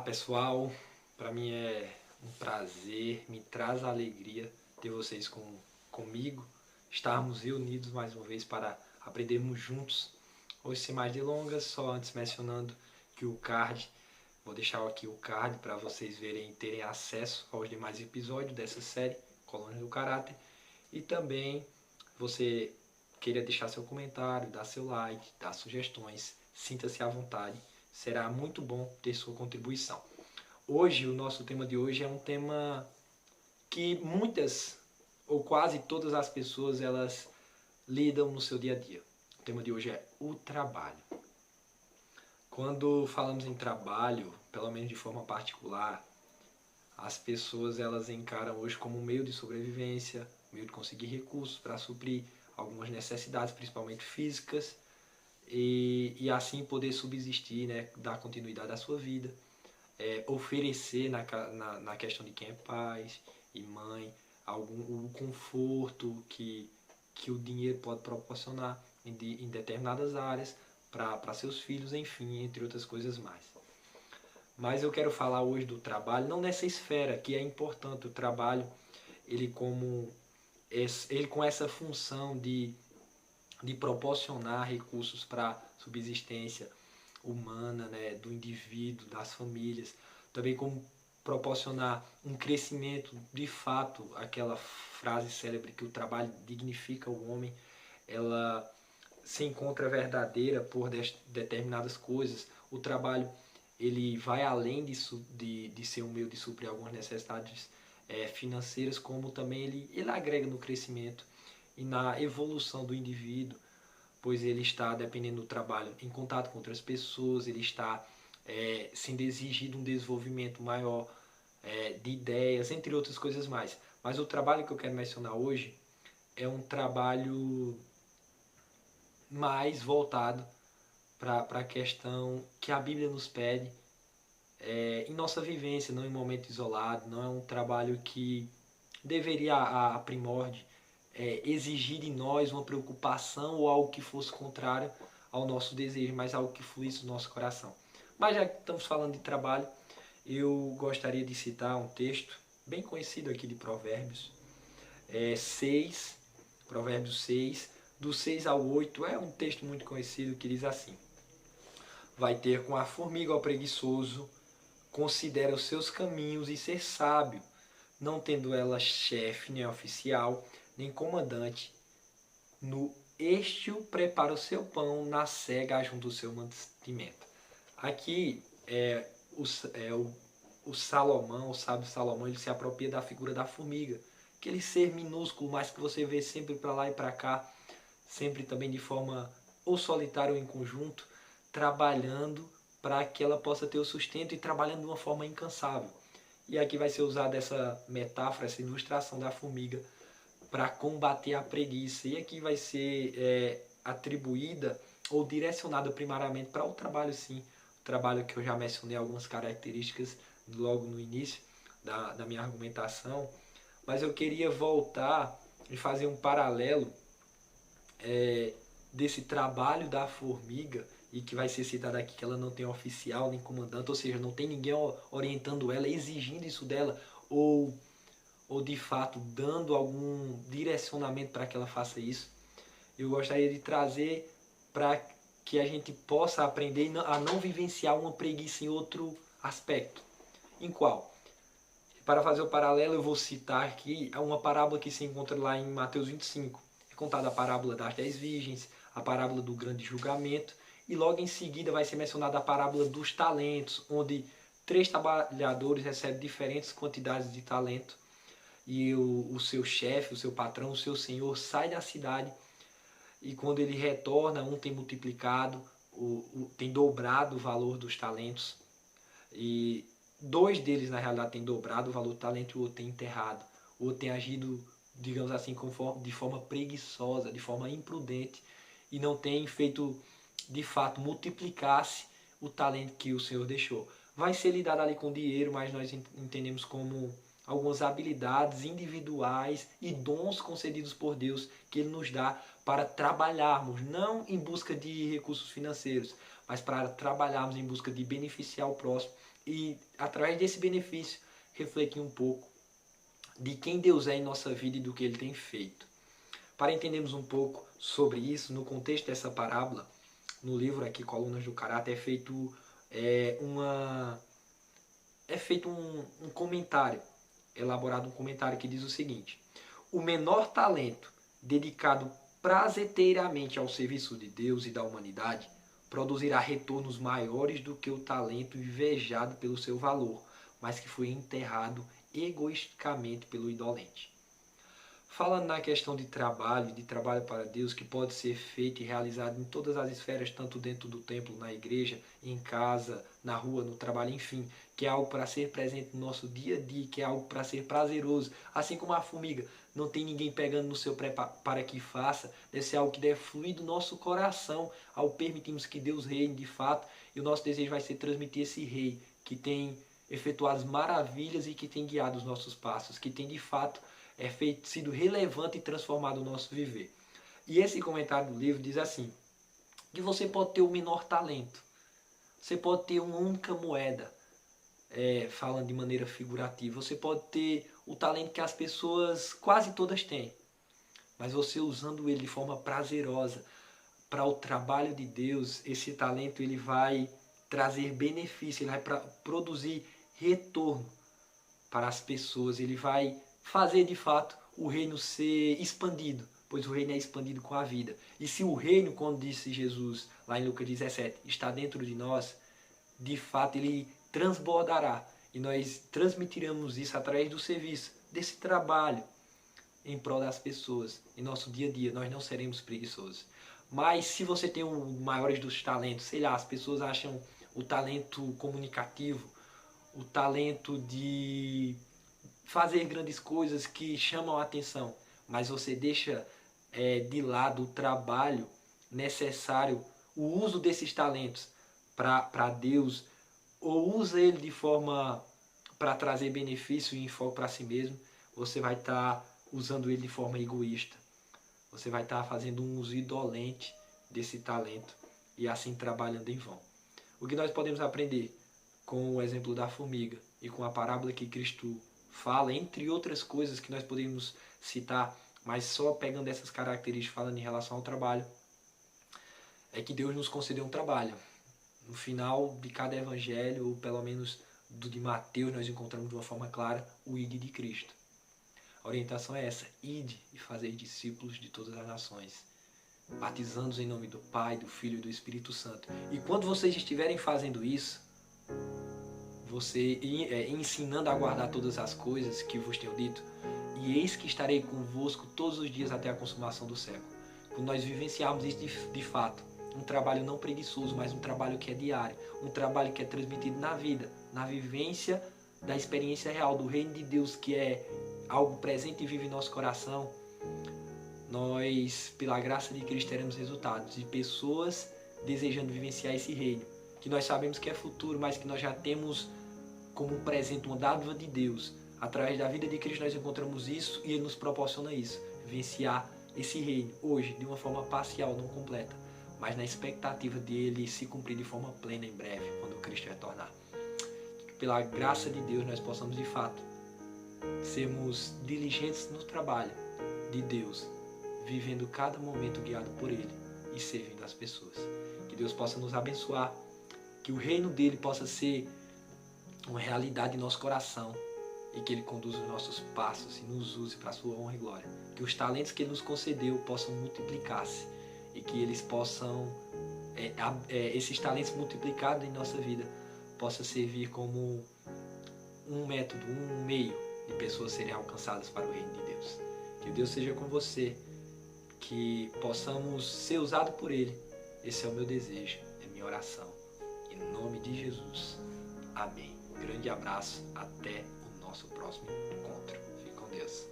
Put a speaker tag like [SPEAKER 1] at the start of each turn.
[SPEAKER 1] Pessoal, para mim é um prazer, me traz alegria ter vocês comigo, estarmos reunidos mais uma vez para aprendermos juntos. Hoje, sem mais delongas, só antes mencionando que vou deixar aqui o card para vocês verem e terem acesso aos demais episódios dessa série, Colônia do Caráter, e também você queira deixar seu comentário, dar seu like, dar sugestões, sinta-se à vontade, será muito bom ter sua contribuição. Hoje, o nosso tema de hoje é um tema que muitas ou quase todas as pessoas elas lidam no seu dia a dia. O tema de hoje é o trabalho. Quando falamos em trabalho, pelo menos de forma particular, as pessoas elas encaram hoje como um meio de sobrevivência, meio de conseguir recursos para suprir algumas necessidades, principalmente físicas, e assim poder subsistir, né, dar continuidade à sua vida, oferecer na questão de quem é pai e mãe o conforto que o dinheiro pode proporcionar em determinadas áreas para seus filhos, enfim, entre outras coisas mais. Mas eu quero falar hoje do trabalho, não nessa esfera, que é importante o trabalho, ele com essa função de proporcionar recursos para subsistência humana, né, do indivíduo, das famílias, também como proporcionar um crescimento, de fato, aquela frase célebre que o trabalho dignifica o homem, ela se encontra verdadeira por determinadas coisas. O trabalho ele vai além de ser um meio de suprir algumas necessidades financeiras, como também ele agrega no crescimento e na evolução do indivíduo, pois ele está, dependendo do trabalho, em contato com outras pessoas, ele está sendo exigido um desenvolvimento maior de ideias, entre outras coisas mais. Mas o trabalho que eu quero mencionar hoje é um trabalho mais voltado para a questão que a Bíblia nos pede em nossa vivência, não em momento isolado, não é um trabalho que deveria a primórdio exigir de nós uma preocupação ou algo que fosse contrário ao nosso desejo, mas algo que fluísse do nosso coração. Mas já que estamos falando de trabalho, eu gostaria de citar um texto bem conhecido aqui de Provérbios 6, Provérbios 6, do 6 ao 8, é um texto muito conhecido que diz assim: vai ter com a formiga ao preguiçoso, considera os seus caminhos e ser sábio, não tendo ela chefe, nem oficial, nem comandante, no estio prepara o seu pão, na cega junto o seu mantimento. Aqui o Salomão, o sábio Salomão, ele se apropria da figura da formiga, aquele ser minúsculo, mas que você vê sempre para lá e para cá, sempre também de forma ou solitária ou em conjunto, trabalhando para que ela possa ter o sustento e trabalhando de uma forma incansável. E aqui vai ser usada essa metáfora, essa ilustração da formiga para combater a preguiça. E aqui vai ser atribuída ou direcionada primariamente para o trabalho, sim. O trabalho que eu já mencionei algumas características logo no início da minha argumentação. Mas eu queria voltar e fazer um paralelo desse trabalho da formiga, e que vai ser citado aqui que ela não tem oficial nem comandante, ou seja, não tem ninguém orientando ela, exigindo isso dela, ou de fato dando algum direcionamento para que ela faça isso. Eu gostaria de trazer para que a gente possa aprender a não vivenciar uma preguiça em outro aspecto. Em qual? Para fazer o paralelo, eu vou citar aqui uma parábola que se encontra lá em Mateus 25. É contada a parábola das 10 virgens, a parábola do grande julgamento, e logo em seguida vai ser mencionada a parábola dos talentos, onde 3 trabalhadores recebem diferentes quantidades de talento, e o seu chefe, o seu patrão, o seu senhor sai da cidade, e quando ele retorna, um tem multiplicado, tem dobrado o valor dos talentos, e 2 deles na realidade têm dobrado o valor do talento e o outro tem enterrado. O outro tem agido, digamos assim, de forma preguiçosa, de forma imprudente, e não tem feito de fato multiplicar-se o talento que o Senhor deixou. Vai ser lidado ali com dinheiro, mas nós entendemos como algumas habilidades individuais e dons concedidos por Deus que Ele nos dá para trabalharmos, não em busca de recursos financeiros, mas para trabalharmos em busca de beneficiar o próximo e através desse benefício, refletir um pouco de quem Deus é em nossa vida e do que Ele tem feito. Para entendermos um pouco sobre isso, no contexto dessa parábola, no livro aqui, Colunas do Caráter, é feito um comentário, elaborado um comentário que diz o seguinte: o menor talento dedicado prazeteiramente ao serviço de Deus e da humanidade produzirá retornos maiores do que o talento invejado pelo seu valor, mas que foi enterrado egoisticamente pelo indolente. Falando na questão de trabalho para Deus, que pode ser feito e realizado em todas as esferas, tanto dentro do templo, na igreja, em casa, na rua, no trabalho, enfim, que é algo para ser presente no nosso dia a dia, que é algo para ser prazeroso, assim como a formiga, não tem ninguém pegando no seu pé para que faça, deve ser algo que deve fluir do nosso coração ao permitirmos que Deus reine de fato, e o nosso desejo vai ser transmitir esse rei que tem efetuado as maravilhas e que tem guiado os nossos passos, que tem de fato sido relevante e transformado o nosso viver. E esse comentário do livro diz assim, que você pode ter o menor talento, você pode ter uma única moeda, falando de maneira figurativa, você pode ter o talento que as pessoas quase todas têm, mas você usando ele de forma prazerosa para o trabalho de Deus, esse talento ele vai trazer benefício, ele vai produzir retorno para as pessoas, ele vai fazer de fato o reino ser expandido, pois o reino é expandido com a vida. E se o reino, como disse Jesus lá em Lucas 17, está dentro de nós, de fato ele transbordará. E nós transmitiremos isso através do serviço, desse trabalho em prol das pessoas. Em nosso dia a dia, nós não seremos preguiçosos. Mas se você tem o maior dos talentos, sei lá, as pessoas acham o talento comunicativo, o talento de fazer grandes coisas que chamam a atenção, mas você deixa de lado o trabalho necessário, o uso desses talentos para Deus, ou usa ele de forma para trazer benefício e enfoque para si mesmo, você vai estar usando ele de forma egoísta. Você vai estar fazendo um uso indolente desse talento e assim trabalhando em vão. O que nós podemos aprender com o exemplo da formiga e com a parábola que Cristo fala, entre outras coisas que nós podemos citar, mas só pegando essas características falando em relação ao trabalho, é que Deus nos concedeu um trabalho. No final de cada evangelho, ou pelo menos do de Mateus, nós encontramos de uma forma clara o ide de Cristo. A orientação é essa: ide e fazer discípulos de todas as nações, batizando-os em nome do Pai, do Filho e do Espírito Santo. E quando vocês estiverem fazendo isso, você ensinando a guardar todas as coisas que vos tenho dito, e eis que estarei convosco todos os dias até a consumação do século. Quando nós vivenciarmos isso de fato, um trabalho não preguiçoso, mas um trabalho que é diário, um trabalho que é transmitido na vida, na vivência da experiência real do reino de Deus, que é algo presente e vive em nosso coração, nós, pela graça de Cristo, teremos resultados de pessoas desejando vivenciar esse reino, que nós sabemos que é futuro, mas que nós já temos como um presente, uma dádiva de Deus. Através da vida de Cristo nós encontramos isso e Ele nos proporciona isso, vivenciar esse reino hoje de uma forma parcial, não completa, mas na expectativa de Ele se cumprir de forma plena em breve, quando Cristo retornar. Que pela graça de Deus nós possamos de fato sermos diligentes no trabalho de Deus, vivendo cada momento guiado por Ele e servindo as pessoas. Que Deus possa nos abençoar, que o reino dele possa ser uma realidade em nosso coração e que Ele conduza os nossos passos e nos use para a sua honra e glória. Que os talentos que Ele nos concedeu possam multiplicar-se e que eles possam, esses talentos multiplicados em nossa vida, possa servir como um método, um meio de pessoas serem alcançadas para o reino de Deus. Que Deus seja com você, que possamos ser usados por Ele. Esse é o meu desejo, é minha oração. Em nome de Jesus. Amém. Grande abraço, até o nosso próximo encontro. Fique com Deus.